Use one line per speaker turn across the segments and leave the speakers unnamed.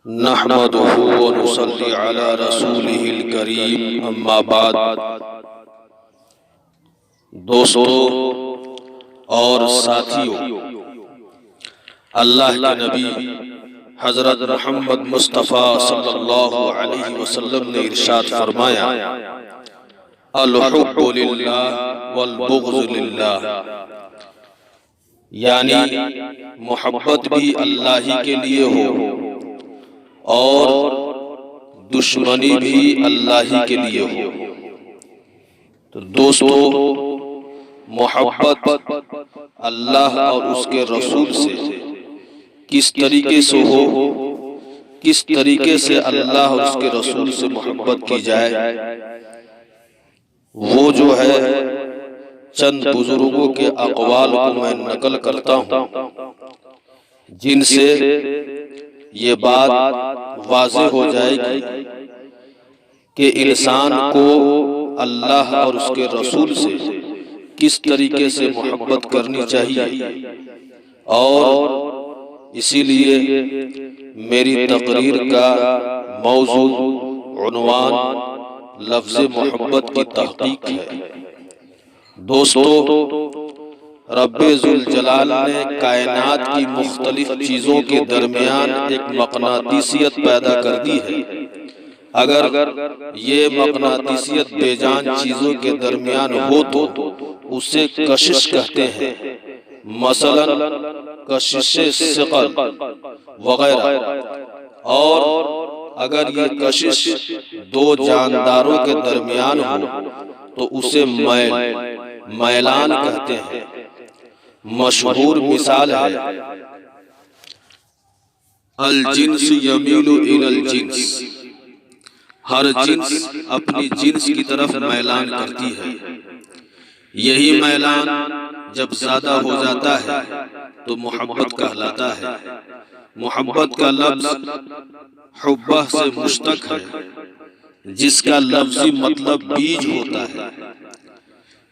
نحمده ونصلي على رسوله الكريم اما بعد۔ دوستو اور ساتھیوں، اللہ کے نبی حضرت محمد مصطفیٰ صلی اللہ علیہ وسلم نے ارشاد فرمایا، الحب للہ والبغض للہ، یعنی محبت بھی اللہ ہی کے لیے ہو اور دشمنی بھی اللہ ہی کے لیے ہو۔ تو دوستو، محبت اللہ اور اس کے رسول سے کس طریقے سے ہو، کس طریقے سے اللہ اور اس کے رسول سے محبت کی جائے، وہ جو ہے چند بزرگوں کے اقوال کو میں نقل کرتا ہوں، جن سے یہ بات واضح ہو جائے گی کہ انسان کو اللہ اور اس کے رسول سے کس طریقے سے محبت کرنی چاہیے۔ اور اسی لیے میری تقریر کا موضوع، عنوان لفظ محبت کی تحقیق ہے۔ دوستو، رب ذوالجلال نے کائنات کی مختلف چیزوں کے درمیان ایک مقناطیسیت پیدا کر دی ہے۔ اگر یہ مقناطیسیت بے جان چیزوں کے درمیان ہو تو اسے کشش کہتے ہیں، مثلا کشش ثقل وغیرہ۔ اور اگر یہ کشش دو جانداروں کے درمیان ہو تو اسے میلان کہتے ہیں۔ مشہور مثال ہے، الجنس یمیل الی الجنس، ہر جنس اپنی جنس کی طرف میلان کرتی ہے۔ یہی میلان جب زیادہ ہو جاتا ہے تو محبت کہلاتا ہے۔ محبت کا لفظ حبہ سے مشتق ہے، جس کا لفظی مطلب بیج ہوتا ہے۔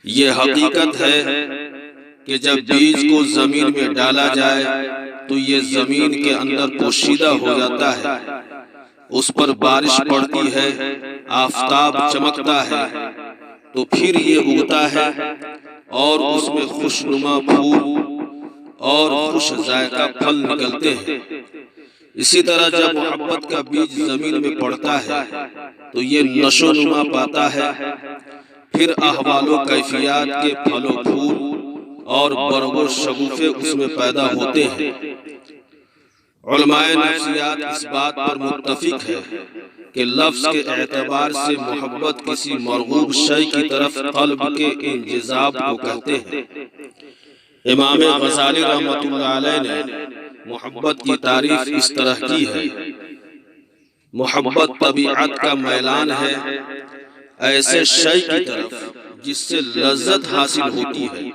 یہ حقیقت ہے کہ جب بیج کو زمین میں ڈالا جائے تو یہ زمین کے اندر پوشیدہ ہو جاتا ہے، اس پر بارش پڑتی ہے، آفتاب چمکتا ہے، تو پھر یہ اگتا ہے اور اس میں خوشنما پھول اور خوش ذائقہ پھل نکلتے ہیں۔ اسی طرح جب محبت کا بیج زمین میں پڑتا ہے تو یہ نشو و نما پاتا ہے، پھر احوال و کیفیات کے پھل و پھول اور برگ و شگوفے اس میں پیدا ہوتے ہیں۔ علماء نفسیات اس بات پر متفق ہے کہ لفظ کے اعتبار سے محبت کسی مرغوب شے کی طرف قلب کے انجذاب کو کہتے ہیں۔ امام غزالی رحمۃ اللہ علیہ نے محبت کی تعریف اس طرح کی ہے، محبت طبیعت کا میلان ہے ایسے شے کی طرف جس سے لذت حاصل ہوتی ہے۔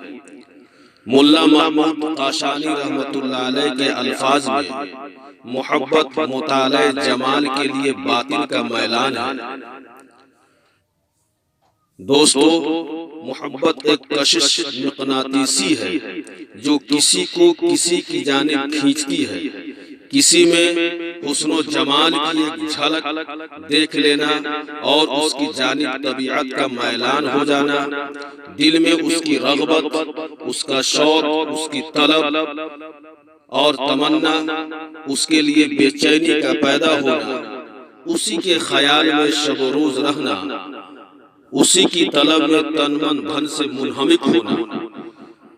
ملا محمود قاشانی رحمۃ اللہ علیہ کے الفاظ میں محبت مطالعہ جمال کے لیے باطن کا میلان ہے۔ دوستو، محبت ایک کشش مقناطیسی ہے جو کسی کو کسی کی جانب کھینچتی ہے۔ کسی میں حسن و جمال کی ایک جھلک دیکھ لینا اور اس کی جانب طبیعت کا میلان ہو جانا، دل میں اس کی رغبت، اس کا شوق، اس کی طلب اور تمنا، اس کے لیے بے چینی کا پیدا ہونا، اسی کے خیال میں شب و روز رہنا، اسی کی طلب میں تن من دھن سے منہمک ہونا،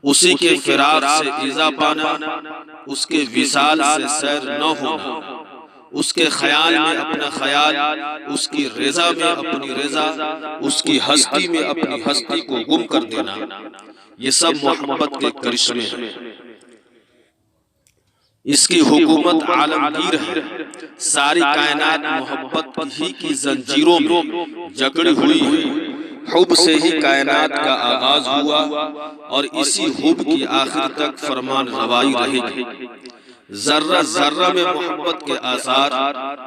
اسی کے فراق سے ایذا پانا، اس کے وصال سے سیر نہ ہونا، اس کے خیال میں اپنا خیال، اس کی رضا میں اپنی رضا، اس کی ہستی میں اپنی ہستی کو گم کر دینا، یہ سب محبت کے کرشمے ہیں۔ اس کی حکومت عالمگیر ہے، ساری کائنات محبت ہی کی زنجیروں میں جکڑی ہوئی ہے۔ حب سے ہی کائنات کا آغاز ہوا اور اسی حب کی آخر تک فرمان روائی رہے گی۔ ذرہ ذرہ میں محبت کے آثار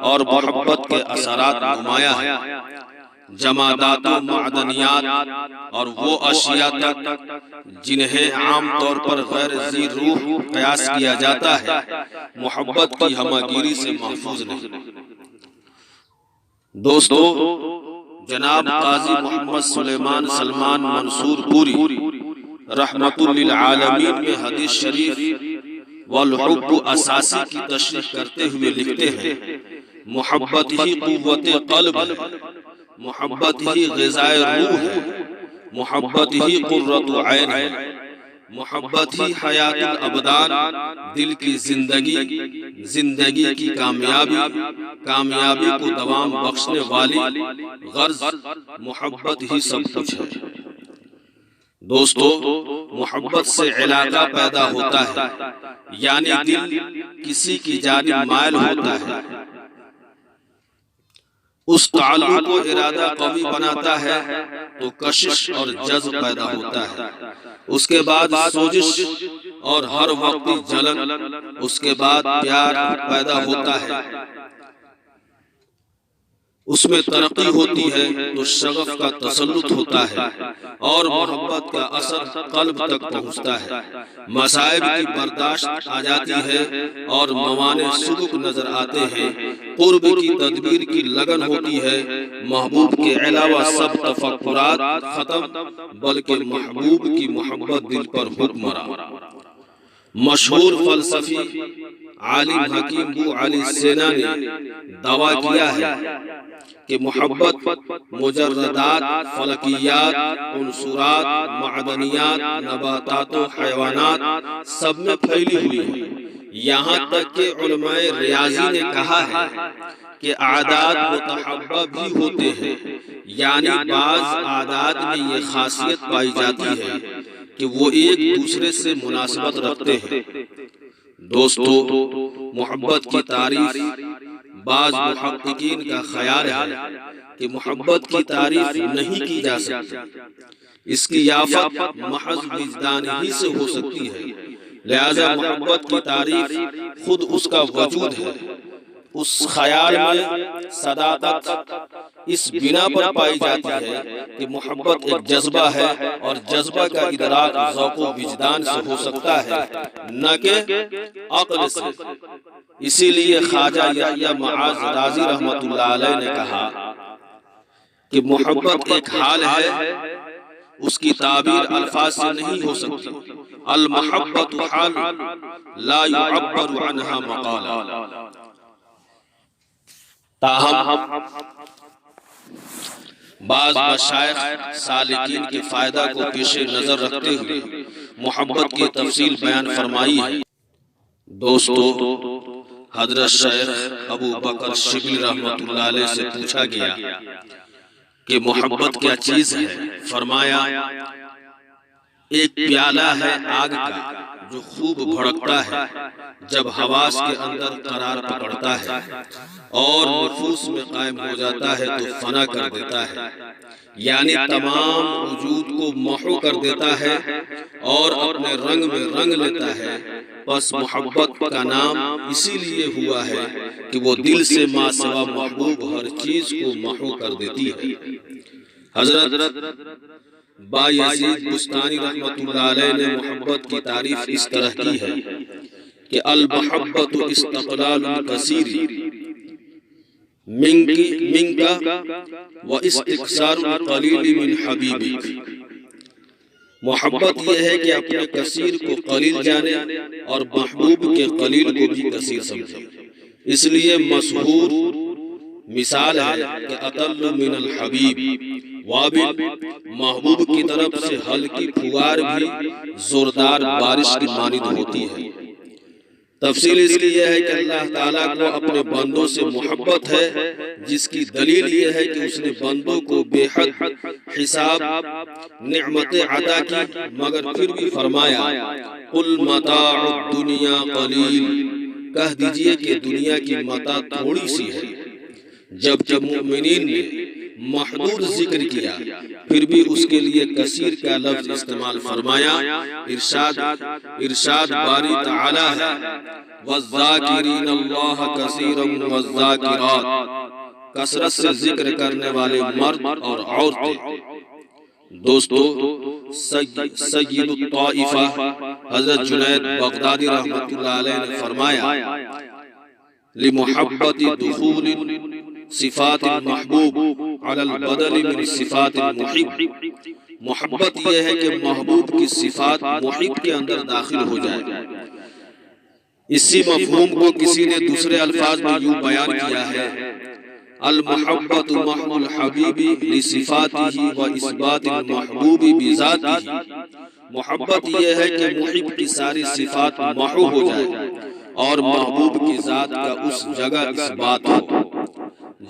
اور محبت کے اثرات نمایاں ہیں۔ جمادات و معدنیات اور وہ اشیاء تک جنہیں عام طور پر غیر ذی روح قیاس کیا جاتا ہے محبت کی ہمہ گیری سے محفوظ نہیں۔ دوستو، جناب قاضی محمد سلیمان سلمان منصور پوری رحمت للعالمین میں حدیث شریف والحب اساسی کی تشریح کرتے ہوئے لکھتے ہیں، محبت ہی قوت قلب ہے، محبت ہی غذائے روح ہے، محبت ہی قرۃ عین ہے، محبت ہی حیات الابدان، دل کی زندگی کی کامیابی کو دوام بخشنے والی غرض محبت ہی سب کچھ ہے۔ دوستو، محبت سے علاقہ پیدا ہوتا ہے، یعنی دل کسی کی جانب مائل ہوتا ہے، اس تعلق کو ارادہ قوی بناتا ہے تو کشش اور جذب پیدا ہوتا ہے، اس کے بعد سوزش اور ہر وقت جلن، اس کے بعد پیار پیدا ہوتا ہے، اس میں ترقی ہوتی ہے تو شغف کا تسلط ہوتا ہے اور محبت کا اثر قلب تک پہنچتا ہے، مصائب کی برداشت آ جاتی ہے اور موانع سبک نظر آتے ہیں، قرب کی تدبیر کی لگن ہوتی ہے، محبوب کے علاوہ سب تفکرات ختم، بلکہ محبوب کی محبت دل پر حکمراں۔ مشہور فلسفی عالم حکیم بو علی سینا نے دعویٰ کیا ہے کہ محبت مجردات، فلکیات، عنصرات، معدنیات، نباتات و حیوانات سب میں پھیلی ہوئی ہے، یہاں تک کہ علماء ریاضی نے کہا ہے کہ اعداد متحبہ بھی ہوتے ہیں، یعنی بعض اعداد میں یہ خاصیت پائی جاتی ہے کہ وہ ایک دوسرے سے مناسبت رکھتے ہیں۔ دوستو، محبت کی تعریف، بعض محققین کا خیال ہے کہ محبت کی تعریف نہیں کی جا سکتی، اس کی یافت محض وجدان ہی سے ہو سکتی ہے، لہذا محبت کی تعریف خود اس کا وجود ہے۔ اس خیال میں صداقت اس بنا پر پائی جاتی ہے کہ محبت ایک جذبہ ہے اور جذبہ کا ادراک ذوق و وجدان سے ہو سکتا ہے، نہ کہ عقل سے۔ اسی لیے خواجہ یحییٰ معاذ رازی رحمت اللہ علیہ نے کہا کہ محبت ایک حال ہے، اس کی تعبیر الفاظ سے نہیں ہو سکتی، المحبت حال لا يعبر عنها مقالا۔ تاہم بعض مشائخ سالکین کے فائدہ کو پیش نظر رکھتے ہوئے محبت کی تفصیل بیان فرمائی ہے۔ دوستو، حضرت شیخ ابو بکر شبلی رحمت اللہ علیہ سے پوچھا گیا کہ محبت کیا چیز ہے؟ فرمایا، ایک پیالہ ہے آگ کا جو خوب بھڑکتا ہے جب حواس کے اندر قرار پکڑتا ہے اور نفوس میں قائم ہو جاتا ہے تو فنا کر دیتا ہے، یعنی تمام وجود کو محو کر دیتا ہے اور اپنے رنگ میں رنگ لیتا ہے۔ بس محبت کا نام اسی لیے ہوا ہے کہ وہ دل سے ما سوا محبوب ہر چیز کو محو کر دیتی ہے۔ حضرت بایزید بستانی رحمت اللہ علیہ نے محبت کی تعریف اس طرح کی ہے کہ المحبت استقلال کثیر منکا و استکثار قلیل من حبیبک۔ محبت یہ ہے کہ اپنے کثیر کو قلیل جانے اور محبوب کے قلیل کو بھی کثیر سمجھے۔ اس لیے مشہور مثال ہے کہ اقل من الحبیب وابل، محبوب کی طرف سے ہلکی پھوار بھی زوردار بارش کی مانند ہوتی ہے۔ تفصیل اس لیے ہے کہ اللہ تعالیٰ کو اپنے بندوں سے محبت ہے، جس کی دلیل یہ ہے کہ اس نے بندوں کو بے حد حساب نعمتیں عطا کی، مگر پھر بھی فرمایا قل متاع الدنیا قلیل، کہہ دیجئے کہ دنیا کی متاع تھوڑی سی ہے۔ جب مومنین نے محدود ذکر کیا پھر بھی اس کے لیے کثیر کا لفظ استعمال فرمایا۔ ارشاد باری تعالی ہے وَالذَّاكِرِينَ اللَّهَ كَثِيرًا وَالذَّاكِرَاتِ، کثرت سے ذکر کرنے والے مرد اور عورتیں۔ دوستو، سید الطائفہ حضرت جنید بغدادی رحمۃ اللہ علیہ نے فرمایا، لمحبت دخول صفات المحبوب علی البدل من صفات المحب، محبت یہ ہے کہ محبوب کی صفات محب کے اندر داخل ہو جائے۔ اسی مفہوم کو کسی نے دوسرے الفاظ میں یوں بیان کیا ہے، المحبت محو الحبیب لصفاتہ و اثبات المحبوب بذاتہ، محبت یہ ہے کہ محب کی ساری صفات محو ہو جائے اور محبوب کی ذات کا اس جگہ اثبات ہو۔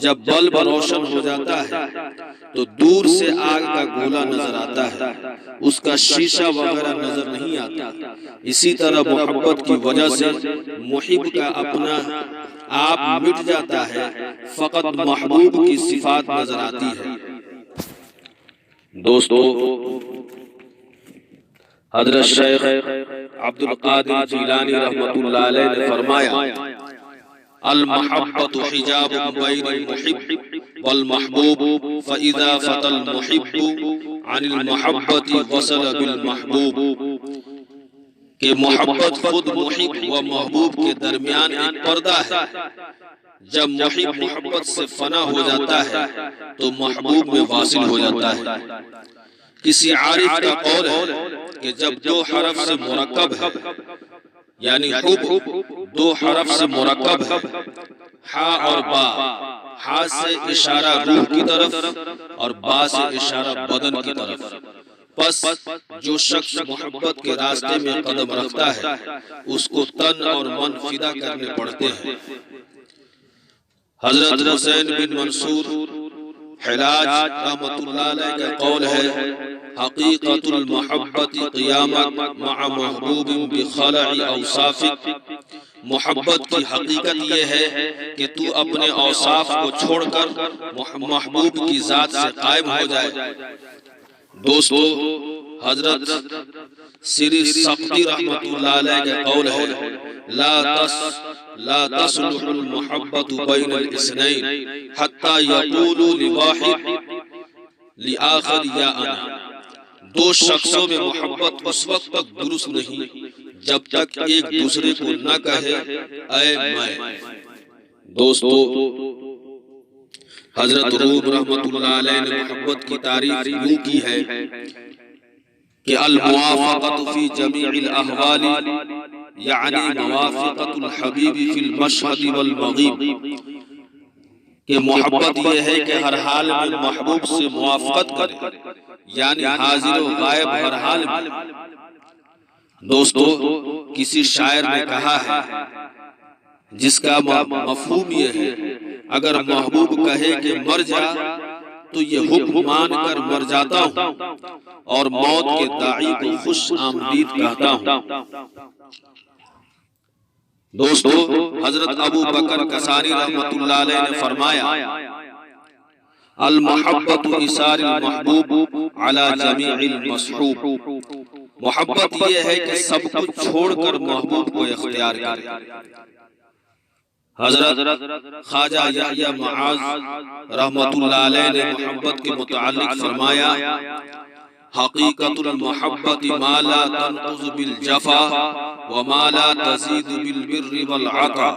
جب بلب روشن ہو جاتا ہے تو دور سے آگ کا گولا نظر آتا ہے، اس کا شیشہ وغیرہ نظر نہیں آتا۔ اسی طرح محبت کی وجہ سے محب کا اپنا آپ مٹ جاتا ہے، فقط محبوب کی صفات نظر آتی ہے۔ دوستو، حضرت شیخ عبد القادر جیلانی رحمۃ اللہ علیہ نے فرمایا، المحبت حجاب بین المحب والمحبوب فاذا فتى المحب عن المحبت وصل بالمحبوب، کہ محبت خود محب و محبوب کے درمیان ایک پردہ ہے۔ جب محب محبت سے فنا ہو جاتا ہے تو محبوب میں واصل ہو جاتا ہے۔ کسی عارف کا قول ہے کہ جب دو حرف سے مرکب ہے، یعنی حب دو حرف سے مرکب ہے، ہا اور با، ہا سے اشارہ روح کی طرف اور با سے اشارہ بدن کی طرف، پس جو شخص محبت کے راستے میں قدم رکھتا ہے اس کو تن اور من فدا کرنے پڑتے ہیں۔ حضرت حسین بن منصور حلاج رحمۃ اللہ علیہ کا قول ہے، حقیقت المحبت قیامت مع محبوب بخلع اوصافک، محبت کی حقیقت یہ ہے کہ تو اپنے اوصاف کو چھوڑ کر محبوب کی ذات سے قائم ہو جائے۔ دوستو، حضرت سری سقطی رحمۃ اللہ علیہ کا قول ہے، لا تصلح المحبت بین الاثنین حتی یقول لواحد لآخر یا انا، دو شخصوں میں محبت اس وقت تک درست نہیں جب تک ایک دوسرے کو نہ کہے اے میں۔ دوستو، حضرت روم رحمۃ اللہ علیہ نے محبت کی تعریف یوں کی ہے کہ الموافقت فی جمیع الاحوال، یعنی موافقت الحبیب فی المشہد والمغیب، کہ محبت یہ ہے کہ ہر حال میں محبوب سے موافقت کرے، یعنی حاضر و غائب ہر حال میں۔ دوستو، کسی شاعر نے کہا ہے جس کا مفہوم یہ ہے، اگر محبوب کہے کہ مر جا تو یہ حکم مان کر مر جاتا ہوں اور موت کے داعی کو خوش آمدید کہتا ہوں۔ دوستو، حضرت ابو بکر کسانی رحمۃ اللہ علیہ نے فرمایا، المحبت اثار المحبوب علی جمیع المصحوب، محبت یہ ہے کہ سب کچھ چھوڑ کر محبوب کو اختیار کرے۔ حضرت خواجہ یحییٰ معاذ رحمۃ اللہ علیہ نے محبت کے متعلق فرمایا، حقیقت المحبت ما لا تنقض بالجفا وما لا تزید بالبر والعطا،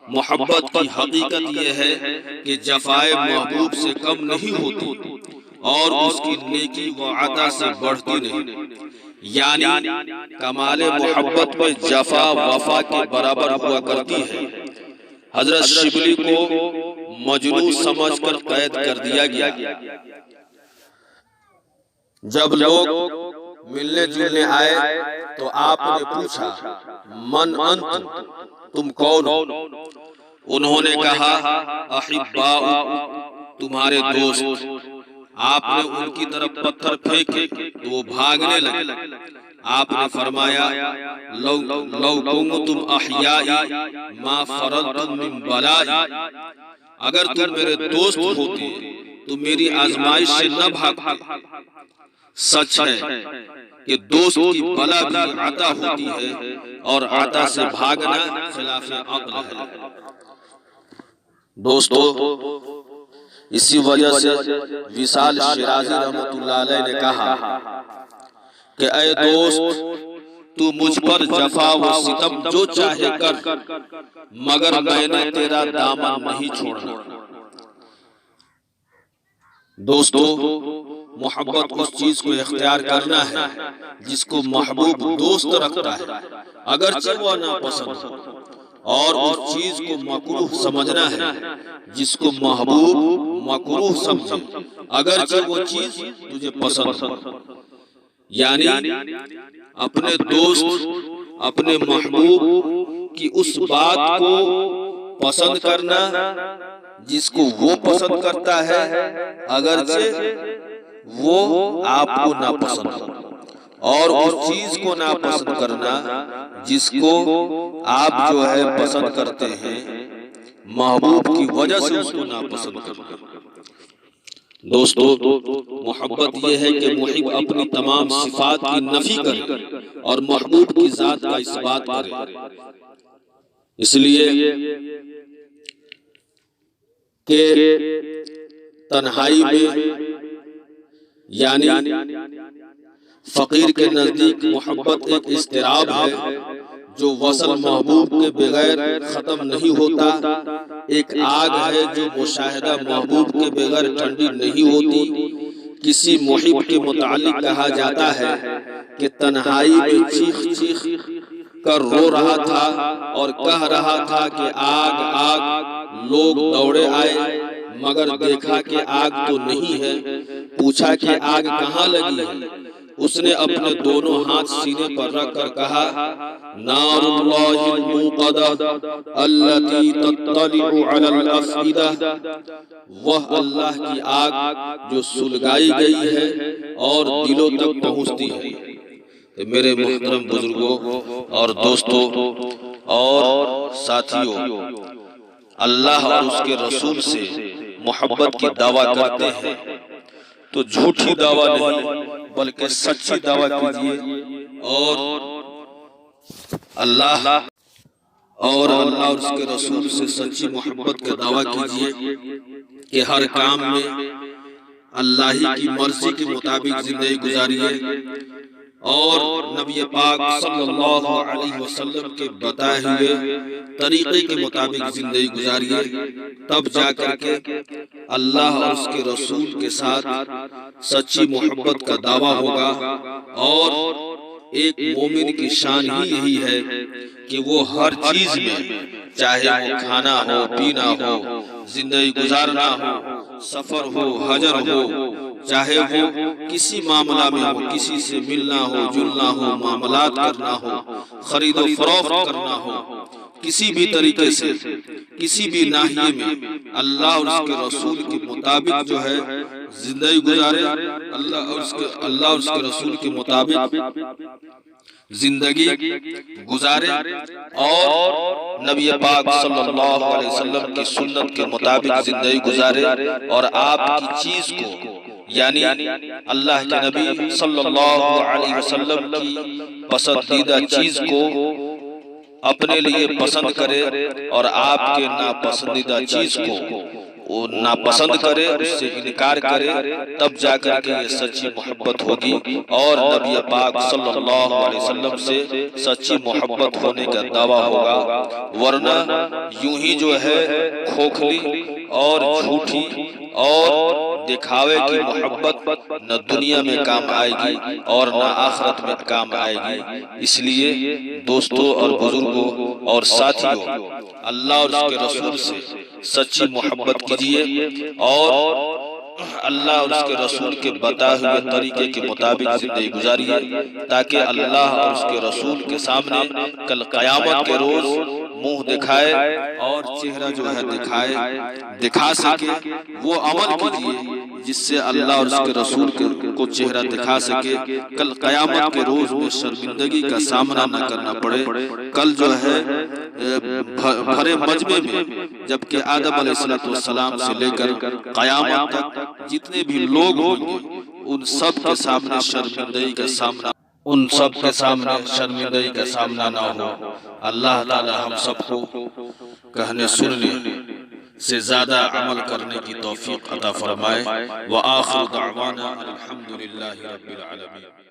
محبت کی حقیقت یہ ہے کہ جفائے محبوب سے کم نہیں ہوتی اور اس کی نیکی و عطا سے بڑھتی نہیں، یعنی کمال محبت میں جفا وفا کے برابر ہوا کرتی ہے۔ حضرت شبلی کو مجنون سمجھ کر قید کر دیا گیا۔ جب لوگ ملنے جلنے آئے تو آپ نے پوچھا، من انتم، تم کون ہو؟ انہوں نے کہا، احباء، تمہارے دوست۔ آپ نے ان کی طرف پتھر پھینکے تو وہ بھاگنے لگے۔ آپ نے فرمایا، لو کنتم احیائی ما فررتم من بلائی، اگر تم میرے دوست ہوتے تو میری آزمائش سے نہ بھاگتے۔ سچ ہے کہ دوست کی بلا بھی عطا ہوتی ہے اور عطا سے بھاگنا خلاف عقل ہے۔ دوستو، اسی وجہ سے وصال شیرازی رحمۃ اللہ علیہ نے کہا کہ اے دوست تو مجھ پر جفا و ستم جو چاہے کر، مگر میں نے تیرا دامن نہیں چھوڑنا۔ دوستو، محبت اس چیز کو اختیار کرنا ہے جس کو محبوب دوست رکھتا ہے اگرچہ وہ ناپسند ہو، اور اس چیز کو مکروہ سمجھنا ہے جس کو محبوب مکروہ سمجھے اگرچہ وہ چیز تجھے پسند ہو۔ یعنی اپنے دوست، اپنے محبوب کی اس بات کو پسند کرنا جس کو وہ پسند کرتا ہے اگرچہ وہ آپ کو ناپسند ہو، اور اس چیز کو ناپسند کرنا جس کو آپ جو ہے پسند کرتے ہیں، محبوب کی وجہ سے اس کو ناپسند کرنا۔ دوستو، محبت یہ ہے کہ محب اپنی تمام صفات کی نفی کرے اور محبوب کی ذات کا اثبات کرے۔ اس لیے کہ تنہائی میں یعنی فقیر کے نزدیک محبت ایک اضطراب ہے جو وصل محبوب کے بغیر ختم نہیں ہوتا، ایک آگ ہے جو مشاہدہ محبوب کے بغیر ٹھنڈی نہیں ہوتی۔ کسی محب کے متعلق کہا جاتا ہے کہ تنہائی میں چیخ چیخ کر رو رہا تھا اور کہہ رہا تھا کہ آگ آگ، لوگ دوڑے آئے مگر دیکھا کہ آگ تو نہیں ہے، پوچھا کہ آگ کہاں لگی ہے؟ اس نے اپنے دونوں ہاتھ سینے پر رکھ کر کہا، نار اللہ الموقدہ التي تطلع علی الافئدہ، وہ اللہ کی آگ جو سلگائی گئی ہے اور دلوں تک پہنچتی ہے۔ میرے محترم بزرگوں اور دوستوں اور ساتھیوں، اللہ اور اس کے رسول سے محبت کی دعویٰ کرتے ہیں تو جھوٹی دعویٰ نہیں بلکہ سچی دعویٰ کیجیے، اور اللہ اور اس کے رسول سے سچی محبت کا دعویٰ کیجیے کہ ہر کام میں اللہ ہی کی مرضی کے مطابق زندگی گزاریے اور نبی پاک صلی اللہ علیہ وسلم کے بتائے ہوئے طریقے کے مطابق زندگی گزاریے، تب جا کر کے اللہ اور اس کے رسول کے ساتھ سچی محبت کا دعویٰ ہوگا۔ اور ایک مومن کی شان ہی یہی ہے کہ وہ ہر چیز میں، چاہے وہ کھانا ہو، پینا ہو، زندگی گزارنا ہو، سفر ہو، حجر ہو، چاہے وہ کسی معاملہ میں ہو، کسی سے ملنا ہو، جلنا ہو، معاملات کرنا ہو، خرید و فروخت کرنا ہو، کسی بھی طریقے سے، کسی بھی ناحیے میں اللہ اور اس کے رسول کے مطابق جو ہے زندگی گزارے، اللہ اور اس کے رسول کے مطابق زندگی گزارے اور نبی پاک صلی اللہ علیہ وسلم کی سنت کے مطابق زندگی گزارے، اور آپ کی چیز کو یعنی اللہ کے نبی صلی اللہ علیہ وسلم کی پسندیدہ چیز کو اپنے لیے پسند کرے اور آپ کے ناپسندیدہ چیز کو وہ ناپسند کرے، اس سے انکار کرے، تب جا کر کے یہ سچی محبت ہوگی اور نبی پاک صلی اللہ علیہ وسلم سے سچی محبت ہونے کا دعویٰ ہوگا۔ ورنہ یوں ہی جو ہے کھوکھلی اور جھوٹی اور دکھاوے کی محبت نہ دنیا میں کام آئے گی اور نہ آخرت میں کام آئے گی۔ اس لیے دوستوں اور بزرگوں اور ساتھیوں، اللہ اور اس کے رسول سے سچی محبت کیجیے اور اللہ اور اس کے رسول کے بتائے ہوئے طریقے کے مطابق زندگی گزاریے، تاکہ اللہ اور اس کے رسول کے سامنے کل قیامت کے روز منہ دکھائے اور چہرہ جو ہے دکھا سکے۔ وہ عمل کیجیے جس سے اللہ اور اس کے رسول کو چہرہ دکھا سکے، کل قیامت کے روز میں شرمندگی کا سامنا نہ کرنا پڑے۔ کل جو ہے بھرے مجمع میں جبکہ آدم علیہ السلام سے لے کر قیامت تک جتنے بھی لوگ ہوں گے ان سب کے سامنے شرمندگی کا سامنا نہ ہو۔ اللہ تعالی ہم سب کو کہنے سننے سے زیادہ عمل کرنے کی توفیق عطا فرمائے۔ وآخر دعوانا الحمدللہ رب العالمین۔